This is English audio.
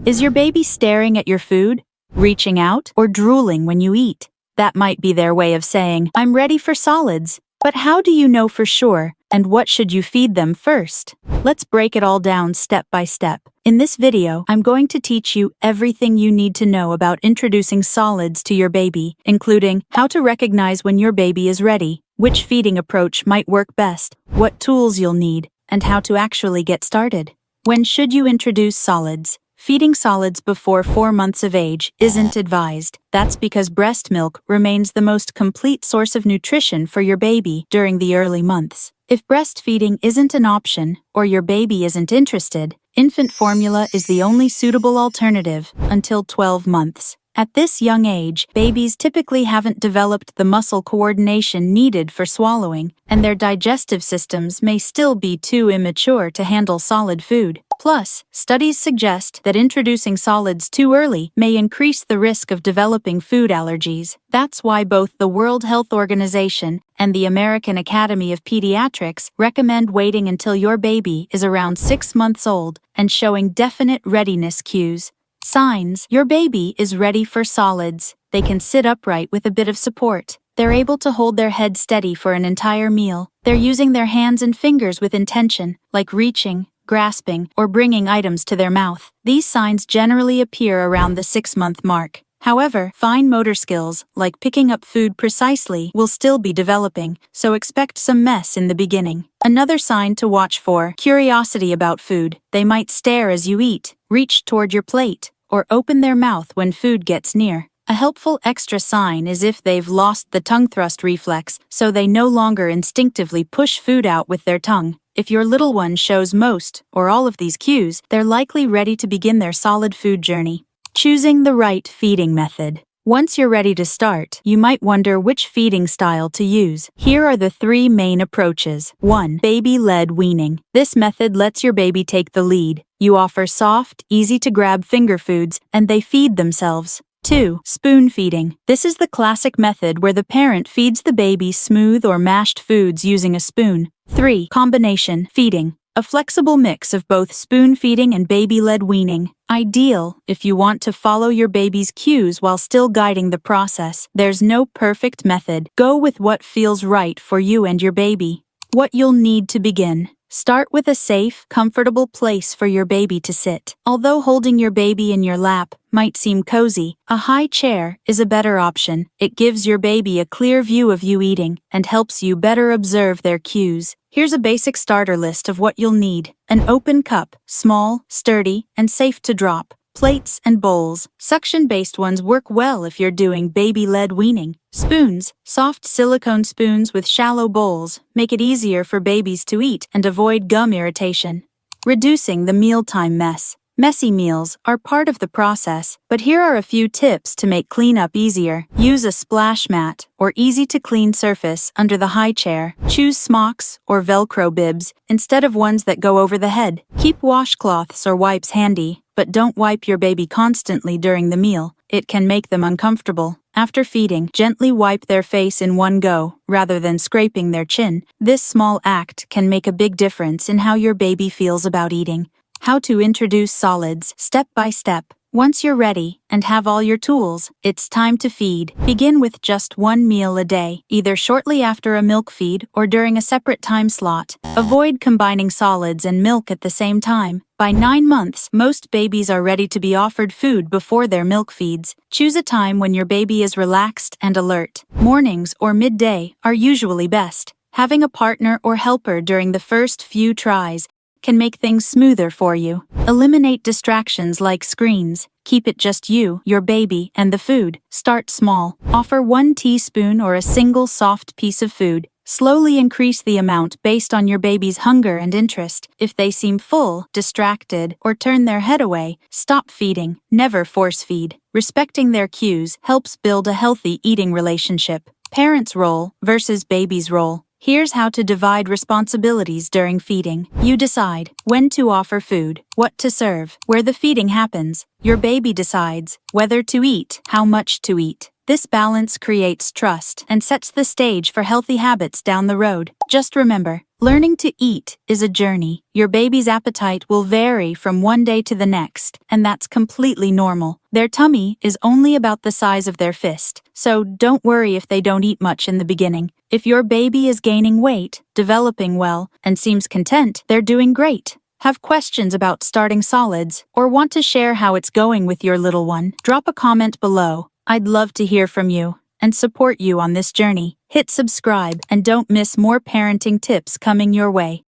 Is your baby staring at your food, reaching out, or drooling when you eat? That might be their way of saying, "I'm ready for solids." But how do you know for sure, and what should you feed them first? Let's break it all down step by step. In this video, I'm going to teach you everything you need to know about introducing solids to your baby, including how to recognize when your baby is ready, which feeding approach might work best, what tools you'll need, and how to actually get started. When should you introduce solids? Feeding solids before 4 months of age isn't advised. That's because breast milk remains the most complete source of nutrition for your baby during the early months. If breastfeeding isn't an option, or your baby isn't interested, infant formula is the only suitable alternative until 12 months. At this young age, babies typically haven't developed the muscle coordination needed for swallowing, and their digestive systems may still be too immature to handle solid food. Plus, studies suggest that introducing solids too early may increase the risk of developing food allergies. That's why both the World Health Organization and the American Academy of Pediatrics recommend waiting until your baby is around 6 months old and showing definite readiness cues. Signs: your baby is ready for solids. They can sit upright with a bit of support. They're able to hold their head steady for an entire meal. They're using their hands and fingers with intention, like reaching, grasping, or bringing items to their mouth. These signs generally appear around the 6-month mark. However, fine motor skills, like picking up food precisely, will still be developing, so expect some mess in the beginning. Another sign to watch for: curiosity about food. They might stare as you eat, reach toward your plate, or open their mouth when food gets near. A helpful extra sign is if they've lost the tongue thrust reflex, so they no longer instinctively push food out with their tongue. If your little one shows most or all of these cues, they're likely ready to begin their solid food journey. Choosing the right feeding method. Once you're ready to start, you might wonder which feeding style to use. Here are the 3 main approaches. 1. Baby-led weaning. This method lets your baby take the lead. You offer soft, easy-to-grab finger foods, and they feed themselves. 2. Spoon feeding. This is the classic method where the parent feeds the baby smooth or mashed foods using a spoon. 3. Combination feeding. A flexible mix of both spoon feeding and baby-led weaning. Ideal if you want to follow your baby's cues while still guiding the process. There's no perfect method. Go with what feels right for you and your baby. What you'll need to begin. Start with a safe, comfortable place for your baby to sit. Although holding your baby in your lap might seem cozy, a high chair is a better option. It gives your baby a clear view of you eating and helps you better observe their cues. Here's a basic starter list of what you'll need. An open cup, small, sturdy, and safe to drop. Plates and bowls. Suction-based ones work well if you're doing baby-led weaning. Spoons. Soft silicone spoons with shallow bowls make it easier for babies to eat and avoid gum irritation. Reducing the mealtime mess. Messy meals are part of the process, but here are a few tips to make cleanup easier. Use a splash mat or easy-to-clean surface under the high chair. Choose smocks or Velcro bibs instead of ones that go over the head. Keep washcloths or wipes handy, but don't wipe your baby constantly during the meal. It can make them uncomfortable. After feeding, gently wipe their face in one go, rather than scraping their chin. This small act can make a big difference in how your baby feels about eating. How to introduce solids, step by step. Once you're ready and have all your tools, it's time to feed. Begin with just 1 meal a day, either shortly after a milk feed or during a separate time slot. Avoid combining solids and milk at the same time. By 9 months, most babies are ready to be offered food before their milk feeds. Choose a time when your baby is relaxed and alert. Mornings or midday are usually best. Having a partner or helper during the first few tries can make things smoother for you. Eliminate distractions like screens. Keep it just you, your baby, and the food. Start small. Offer 1 teaspoon or a single soft piece of food. Slowly increase the amount based on your baby's hunger and interest. If they seem full, distracted, or turn their head away, stop feeding. Never force feed. Respecting their cues helps build a healthy eating relationship. Parent's role versus baby's role. Here's how to divide responsibilities during feeding. You decide when to offer food, what to serve, where the feeding happens. Your baby decides whether to eat, how much to eat. This balance creates trust and sets the stage for healthy habits down the road. Just remember, learning to eat is a journey. Your baby's appetite will vary from one day to the next, and that's completely normal. Their tummy is only about the size of their fist, so don't worry if they don't eat much in the beginning. If your baby is gaining weight, developing well, and seems content, they're doing great. Have questions about starting solids, or want to share how it's going with your little one? Drop a comment below. I'd love to hear from you and support you on this journey. Hit subscribe and don't miss more parenting tips coming your way.